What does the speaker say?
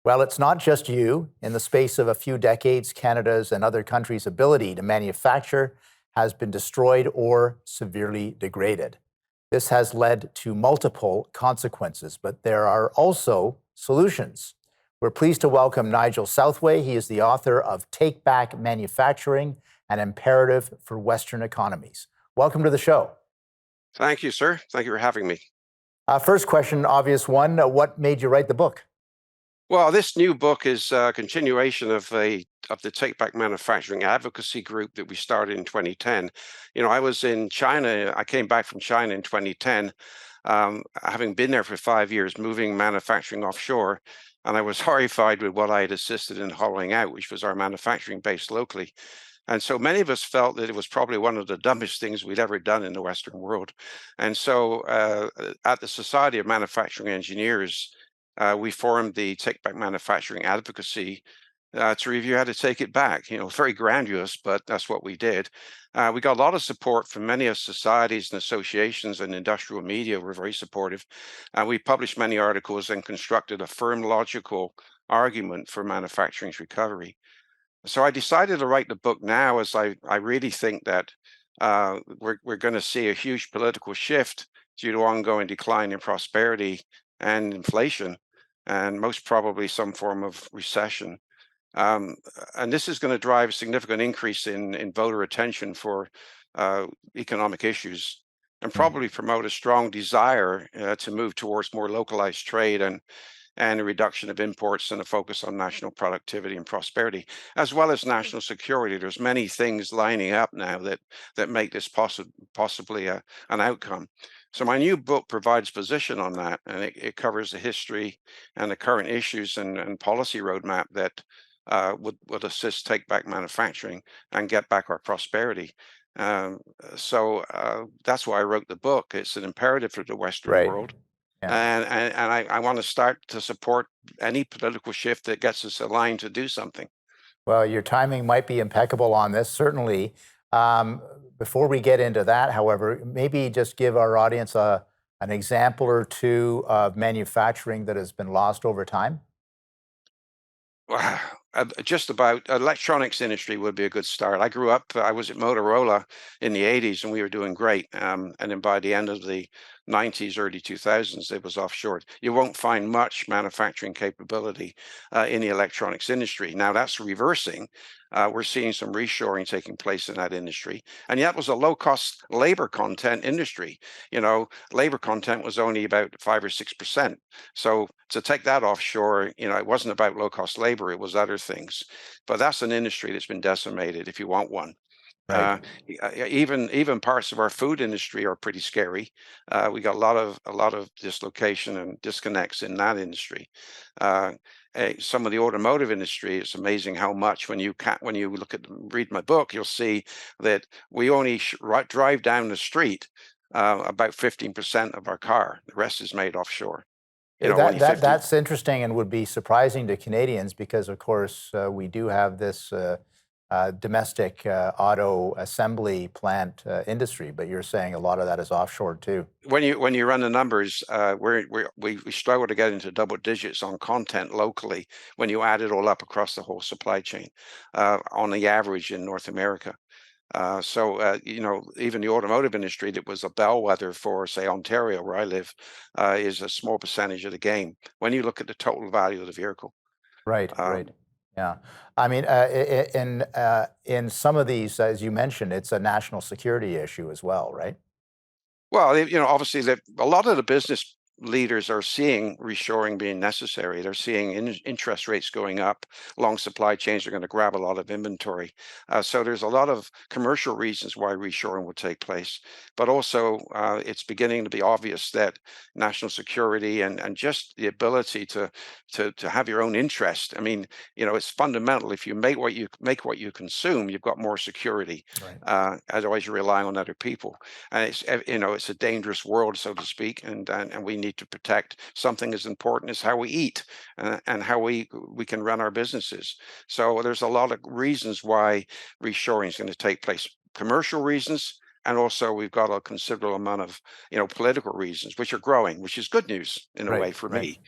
Well, it's not just you. In the space of a few decades, Canada's and other countries' ability to manufacture has been destroyed or severely degraded. This has led to multiple consequences, but there are also solutions. We're pleased to welcome Nigel Southway. He is the author of Take Back Manufacturing, an Imperative for Western Economies. Welcome to the show. Thank you, sir. Thank you for having me. First question, obvious one. What made you write the book? Well, this new book is a continuation of the Take Back Manufacturing advocacy group that we started in 2010. I was in China. I came back from China in 2010, having been there for 5 years, moving manufacturing offshore. And I was horrified with what I had assisted in hollowing out, which was our manufacturing base locally. And so many of us felt that it was probably one of the dumbest things we'd ever done in the Western world. And so at the Society of Manufacturing Engineers, we formed the Take Back Manufacturing Advocacy to review how to take it back. Very grandiose, but that's what we did. We got a lot of support from many of societies and associations, and industrial media were very supportive. We published many articles and constructed a firm, logical argument for manufacturing's recovery. So I decided to write the book now, as I really think that we're going to see a huge political shift due to ongoing decline in prosperity and inflation, and most probably some form of recession. Um, and this is going to drive a significant increase in voter attention for economic issues, and Mm. probably promote a strong desire to move towards more localized trade and a reduction of imports and a focus on national productivity and prosperity, as well as national security. There's many things lining up now that make this possibly an outcome. So my new book provides position on that, and it covers the history and the current issues and policy roadmap that would assist take back manufacturing and get back our prosperity. So that's why I wrote the book. It's an imperative for the Western Right. world, Yeah. and I want to start to support any political shift that gets us aligned to do something. Well, your timing might be impeccable on this, certainly. Um, Before we get into that, however, maybe just give our audience an example or two of manufacturing that has been lost over time. Just about electronics industry would be a good start. I grew up, I was at Motorola in the 80s, and we were doing great. And then by the end of the 90s, early 2000s, it was offshore. You won't find much manufacturing capability in the electronics industry. Now that's reversing. We're seeing some reshoring taking place in that industry. And yet it was a low cost labor content industry. Labor content was only about 5 or 6%. So to take that offshore, it wasn't about low cost labor, it was other things. But that's an industry that's been decimated if you want one. Right. Even parts of our food industry are pretty scary. We got a lot of dislocation and disconnects in that industry. Uh, some of the automotive industry, it's amazing how much when you read my book, you'll see that we only drive down the street about 15% of our car. The rest is made offshore. That Only 50. that's interesting and would be surprising to Canadians because, of course, we do have this domestic auto assembly plant industry, but you're saying a lot of that is offshore too. When you run the numbers, we struggle to get into double digits on content locally when you add it all up across the whole supply chain, on the average in North America. So even the automotive industry that was a bellwether for, say, Ontario, where I live, is a small percentage of the game when you look at the total value of the vehicle. Right, right. Um, Yeah. I mean, in some of these, as you mentioned, it's a national security issue as well, right? Well, obviously, a lot of the business leaders are seeing reshoring being necessary. They're seeing interest rates going up. Long supply chains are going to grab a lot of inventory. So there's a lot of commercial reasons why reshoring will take place. But also, it's beginning to be obvious that national security and just the ability to have your own interest. I mean, it's fundamental. If you make what you consume, you've got more security. Right. Otherwise, you're relying on other people, and it's a dangerous world, so to speak, and we need to protect something as important as how we eat, and how we can run our businesses. So there's a lot of reasons why reshoring is going to take place. Commercial reasons, and also we've got a considerable amount of political reasons, which are growing, which is good news in a Right, way for right. me.